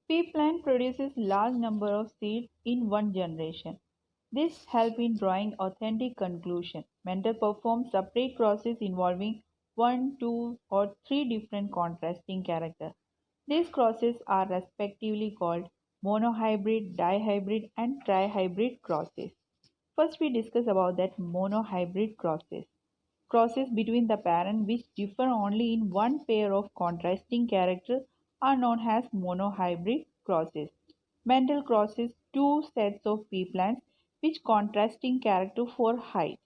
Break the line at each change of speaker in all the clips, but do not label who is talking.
Pea plant produces large number of seeds in one generation. This helps in drawing authentic conclusion. Mendel performed separate crosses involving one, two, or three different contrasting characters. These crosses are respectively called monohybrid, dihybrid, and trihybrid crosses. First, we discuss about that monohybrid crosses. Crosses between the parent which differ only in one pair of contrasting characters are known as monohybrid crosses. Mendel crosses two sets of pea plants with contrasting character for height.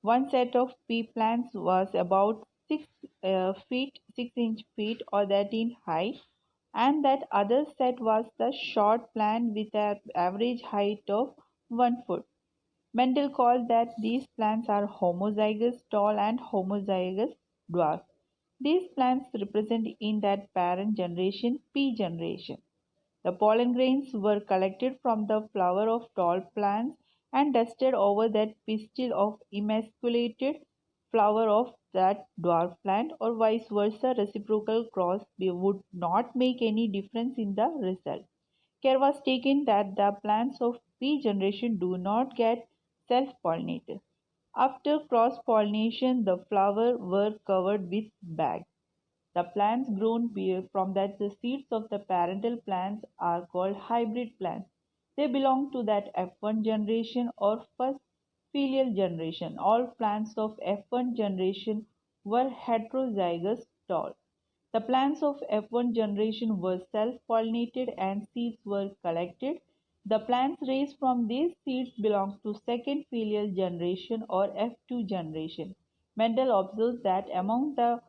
One set of pea plants was about 6 feet 6-inch feet or that in height, and that other set was the short plant with an average height of 1 foot. Mendel called that these plants are homozygous tall and homozygous dwarf. These plants represent in that parent generation P generation. The pollen grains were collected from the flower of tall plants and dusted over that pistil of emasculated flower of that dwarf plant, or vice versa. Reciprocal cross would not make any difference in the result. Care was taken that the plants of P generation do not get self-pollinated. After cross-pollination, the flowers were covered with bags. The plants grown from that the seeds of the parental plants are called hybrid plants. They belong to that F1 generation or first filial generation. All plants of F1 generation were heterozygous tall. The plants of F1 generation were self-pollinated and seeds were collected. The plants raised from these seeds belong to second filial generation or F2 generation. Mendel observes that among that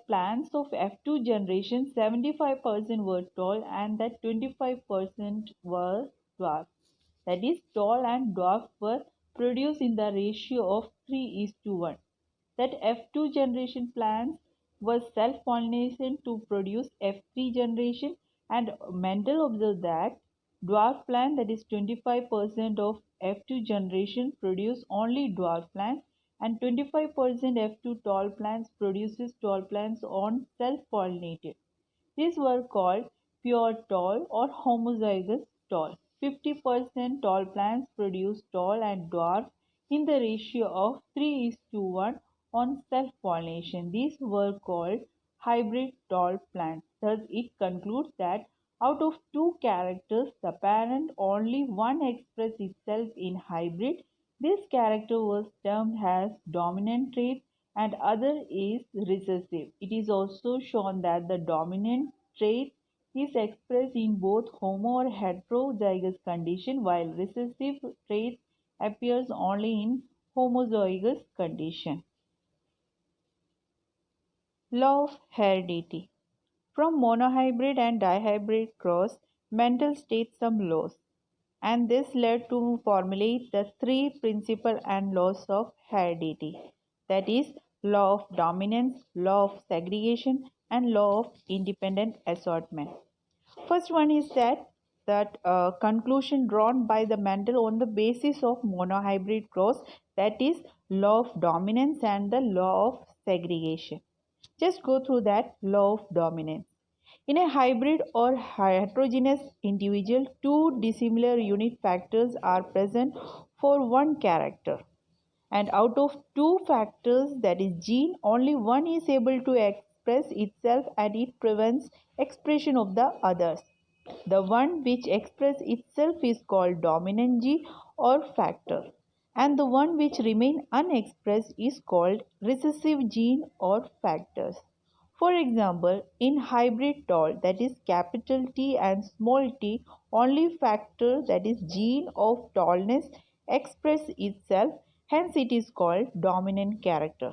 plants of F2 generation, 75% were tall and that 25% were dwarf. That is, tall and dwarf were produced in the ratio of 3 is to 1. That F2 generation plants were self-pollination to produce F3 generation, and Mendel observed that dwarf plant, that is 25% of F2 generation, produce only dwarf plants, and 25% F2 tall plants produces tall plants on self-pollinated. These were called pure tall or homozygous tall. 50% tall plants produce tall and dwarf in the ratio of 3 is to 1 on self-pollination. These were called hybrid tall plants. Thus, it concludes that out of two characters, the parent only one expresses itself in hybrid. This character was termed as dominant trait and other is recessive. It is also shown that the dominant trait is expressed in both homo or heterozygous condition, while recessive trait appears only in homozygous condition. Law of heredity. From monohybrid and dihybrid cross, Mendel states some laws, and this led to formulate the three principal and laws of heredity, that is, law of dominance, law of segregation, and law of independent assortment. First one is that conclusion drawn by the Mendel on the basis of monohybrid cross, that is law of dominance and the law of segregation. Just go through that law of dominance. In a hybrid or heterogeneous individual, two dissimilar unit factors are present for one character. And out of two factors, that is gene, only one is able to express itself and it prevents expression of the others. The one which expresses itself is called dominant gene or factor, and the one which remains unexpressed is called recessive gene or factors. For example, in hybrid tall, that is capital T and small t, only factor, that is gene of tallness, express itself, hence it is called dominant character.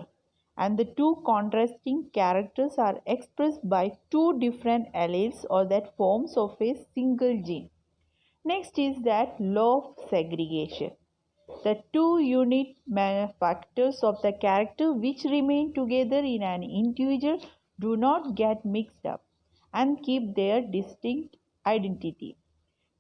And the two contrasting characters are expressed by two different alleles or that forms of a single gene. Next is that law of segregation. The two unit factors of the character which remain together in an individual do not get mixed up and keep their distinct identity.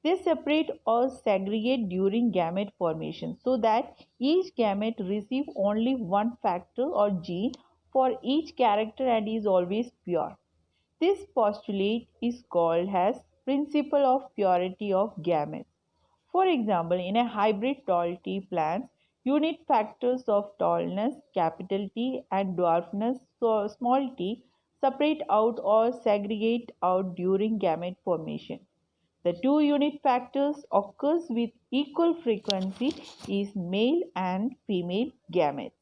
They separate or segregate during gamete formation so that each gamete receives only one factor or gene for each character and is always pure. This postulate is called as principle of purity of gametes. For example, in a hybrid tall T plants, unit factors of tallness capital T and dwarfness so small t separate out or segregate out during gamete formation. The two unit factors occurs with equal frequency is male and female gametes.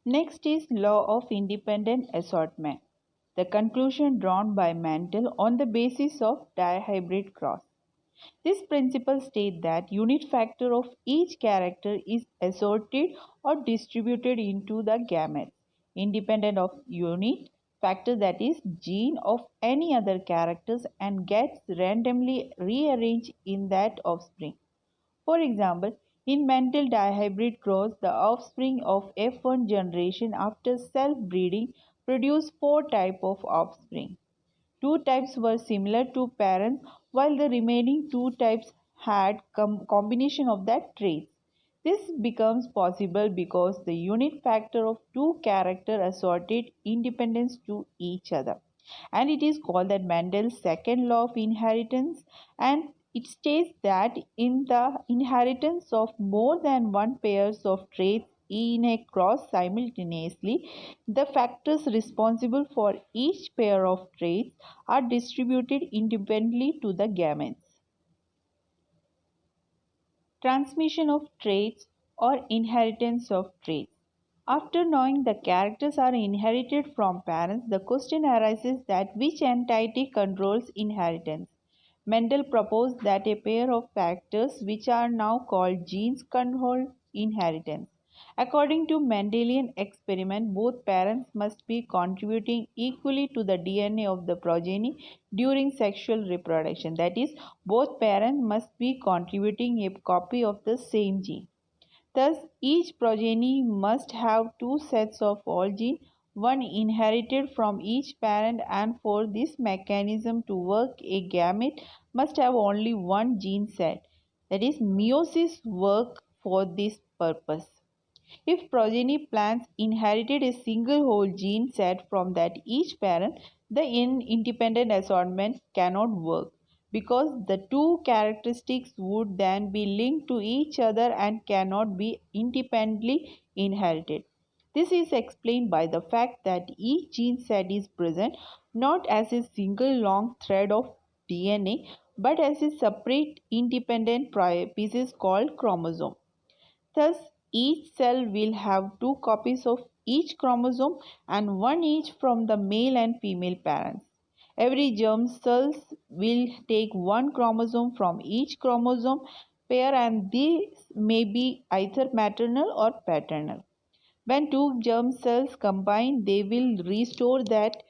Next is law of independent assortment, the conclusion drawn by Mantel on the basis of dihybrid cross. This principle states that unit factor of each character is assorted or distributed into the gametes, independent of unit factor that is gene of any other characters and gets randomly rearranged in that offspring. For example, in mental dihybrid cross, the offspring of F1 generation after self-breeding produce four types of offspring. Two types were similar to parents while the remaining two types had combination of that traits. This becomes possible because the unit factor of two characters assorted independence to each other. And it is called that Mendel's second law of inheritance, and it states that in the inheritance of more than one pairs of traits in a cross simultaneously, the factors responsible for each pair of traits are distributed independently to the gametes. Transmission of traits or inheritance of traits. After knowing the characters are inherited from parents, the question arises that which entity controls inheritance. Mendel proposed that a pair of factors, which are now called genes, control inheritance. According to Mendelian experiment, both parents must be contributing equally to the DNA of the progeny during sexual reproduction. That is, both parents must be contributing a copy of the same gene. Thus, each progeny must have two sets of all genes, one inherited from each parent, and for this mechanism to work, a gamete must have only one gene set. That is, meiosis work for this purpose. If progeny plants inherited a single whole gene set from that each parent, the independent assortment cannot work because the two characteristics would then be linked to each other and cannot be independently inherited. This is explained by the fact that each gene set is present not as a single long thread of DNA but as a separate independent pieces called chromosome. Thus, each cell will have two copies of each chromosome and one each from the male and female parents. Every germ cells will take one chromosome from each chromosome pair and these may be either maternal or paternal. When two germ cells combine, they will restore that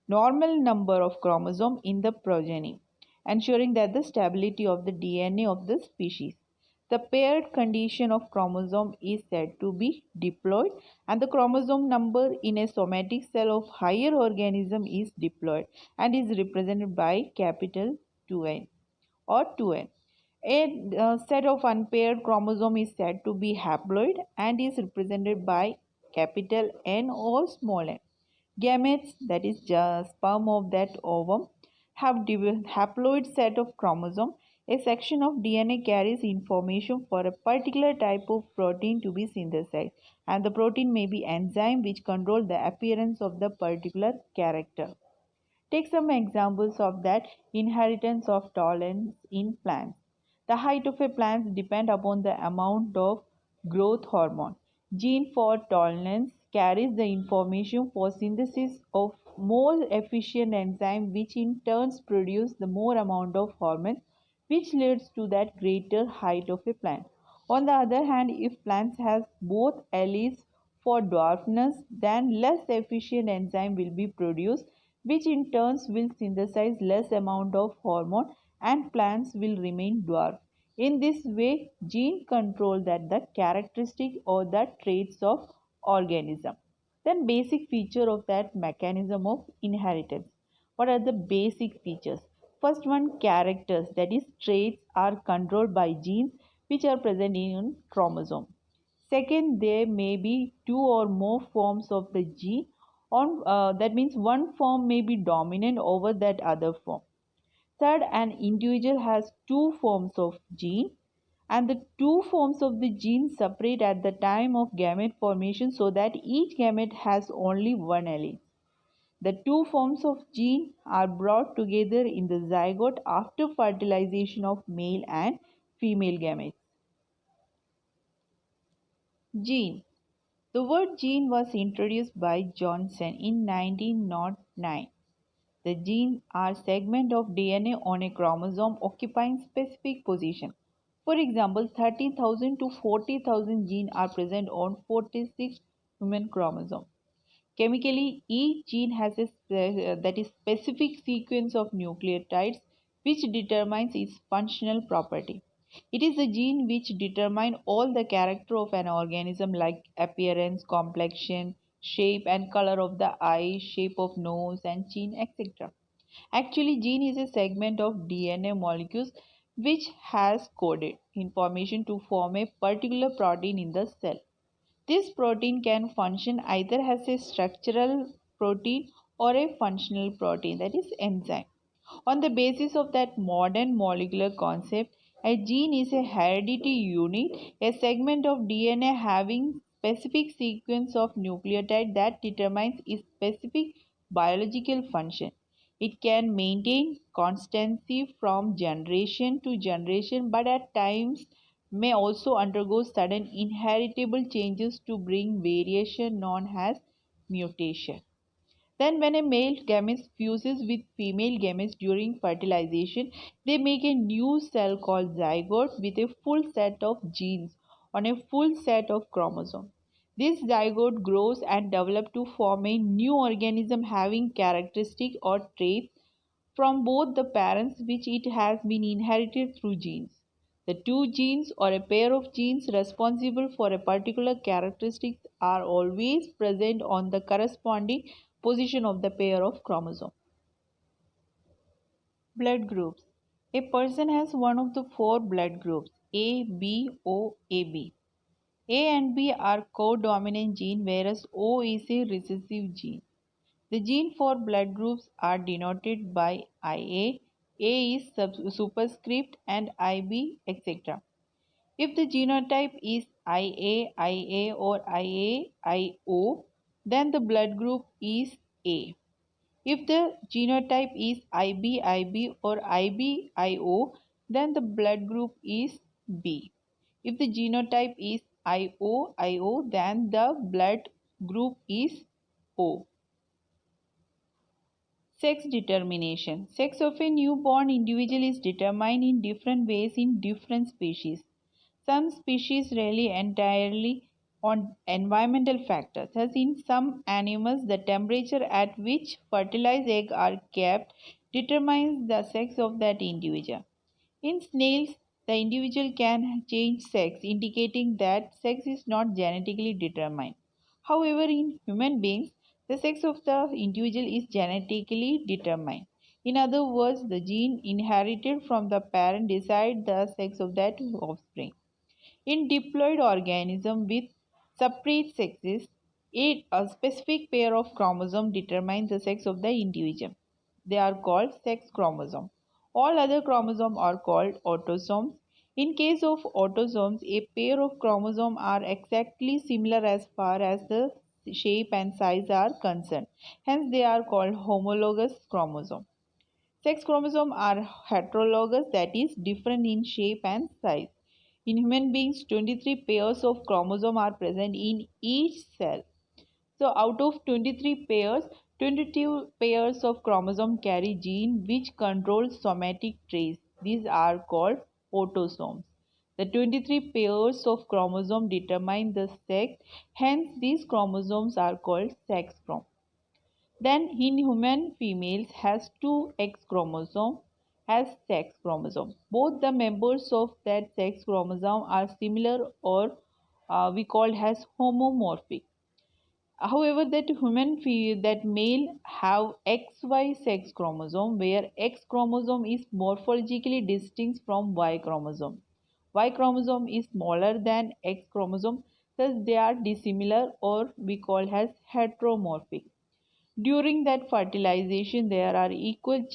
normal number of chromosomes in the progeny, ensuring that the stability of the DNA of the species. The paired condition of chromosome is said to be diploid and the chromosome number in a somatic cell of higher organism is diploid and is represented by capital 2N or 2N. A set of unpaired chromosome is said to be haploid and is represented by capital N or small n. Gametes, that is sperm of that ovum, have haploid set of chromosome. A section of DNA carries information for a particular type of protein to be synthesized, and the protein may be enzyme which control the appearance of the particular character. Take some examples of that inheritance of tolerance in plants. The height of a plant depends upon the amount of growth hormone. Gene for tolerance carries the information for synthesis of more efficient enzyme which in turns produce the more amount of hormone which leads to that greater height of a plant. On the other hand, if plants has both alleles for dwarfness, then less efficient enzyme will be produced which in turns will synthesize less amount of hormone and plants will remain dwarf. In this way, gene control that the characteristic or the traits of organism. Then basic feature of that mechanism of inheritance. What are the basic features? First one, characters, that is traits are controlled by genes which are present in chromosome. Second, there may be two or more forms of the gene That means one form may be dominant over that other form. Third, an individual has two forms of gene, and the two forms of the gene separate at the time of gamete formation so that each gamete has only one allele. The two forms of gene are brought together in the zygote after fertilization of male and female gametes. Gene. The word gene was introduced by Johnson in 1909. The genes are segments of DNA on a chromosome occupying specific position. For example, 30,000 to 40,000 genes are present on 46 human chromosomes. Chemically, each gene has that is specific sequence of nucleotides which determines its functional property. It is the gene which determine all the character of an organism like appearance, complexion, shape and color of the eye, shape of nose and chin, etc. Actually, gene is a segment of DNA molecules which has coded information to form a particular protein in the cell. This protein can function either as a structural protein or a functional protein, that is enzyme. On the basis of that modern molecular concept, a gene is a heredity unit, a segment of DNA having specific sequence of nucleotide that determines its specific biological function. It can maintain constancy from generation to generation, but at times may also undergo sudden inheritable changes to bring variation known as mutation. Then, when a male gamete fuses with female gametes during fertilization, they make a new cell called zygote with a full set of genes on a full set of chromosomes. This zygote grows and develops to form a new organism having characteristics or traits from both the parents which it has been inherited through genes. The two genes or a pair of genes responsible for a particular characteristic are always present on the corresponding position of the pair of chromosomes. Blood groups. A person has one of the four blood groups A, B, O, AB. A and B are codominant gene whereas O is a recessive gene. The gene for blood groups are denoted by IA, A is superscript and IB, etc. If the genotype is IA, IA or IA, IO, then the blood group is A. If the genotype is IB, IB or IB, IO, then the blood group is B. If the genotype is IO, IO, then the blood group is O. Sex determination. Sex of a newborn individual is determined in different ways in different species. Some species rely entirely on environmental factors. Thus, in some animals, the temperature at which fertilized eggs are kept determines the sex of that individual. In snails, the individual can change sex, indicating that sex is not genetically determined. However, in human beings, the sex of the individual is genetically determined. In other words, the gene inherited from the parent decides the sex of that offspring. In diploid organisms with separate sexes, a specific pair of chromosomes determines the sex of the individual. They are called sex chromosomes. All other chromosomes are called autosomes. In case of autosomes, a pair of chromosomes are exactly similar as far as the shape and size are concerned. Hence, they are called homologous chromosomes. Sex chromosomes are heterologous, that is, different in shape and size. In human beings, 23 pairs of chromosomes are present in each cell. So, out of 23 pairs, 22 pairs of chromosomes carry gene which control somatic traits. These are called autosomes. The 23 pairs of chromosomes determine the sex, hence, these chromosomes are called sex chromosomes. Then in human females has two X chromosome has sex chromosome. Both the members of that sex chromosome are similar or we call as homomorphic. However, that male have XY sex chromosome where X chromosome is morphologically distinct from Y chromosome. Y chromosome is smaller than X chromosome, thus they are dissimilar or we call as heteromorphic. During that fertilization, there are equal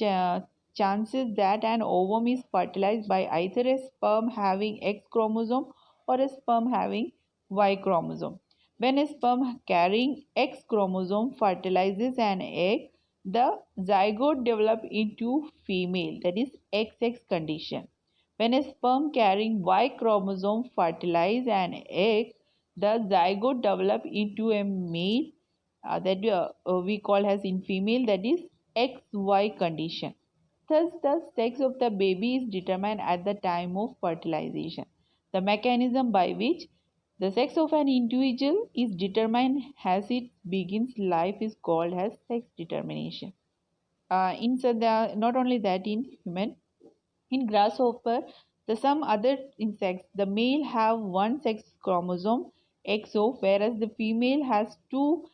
chances that an ovum is fertilized by either a sperm having X chromosome or a sperm having Y chromosome. When a sperm carrying X chromosome fertilizes an egg, the zygote develops into female, that is XX condition. When a sperm carrying Y chromosome fertilizes an egg, the zygote develops into a male, that we call as in female, that is XY condition. Thus, the sex of the baby is determined at the time of fertilization. The mechanism by which the sex of an individual is determined as it begins life is called as sex determination. Not only that, in human, in grasshopper, the some other insects, the male have one sex chromosome XO, whereas the female has two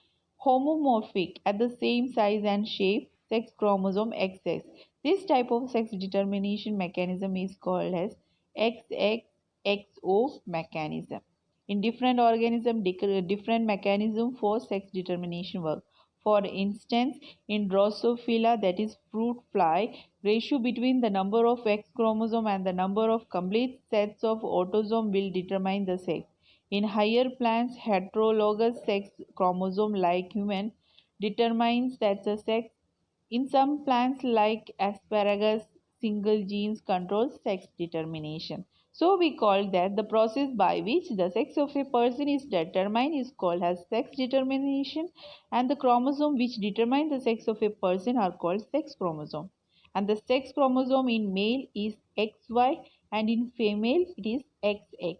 homomorphic at the same size and shape sex chromosome XX. This type of sex determination mechanism is called as XXXO mechanism. In different organisms, different mechanism for sex determination work. For instance, in Drosophila, that is fruit fly, ratio between the number of X chromosome and the number of complete sets of autosome will determine the sex. In higher plants, heterologous sex chromosome like human determines that the sex. In some plants like asparagus, single genes control sex determination. So we call that the process by which the sex of a person is determined is called as sex determination, and the chromosome which determine the sex of a person are called sex chromosome. And the sex chromosome in male is XY and in female it is XX.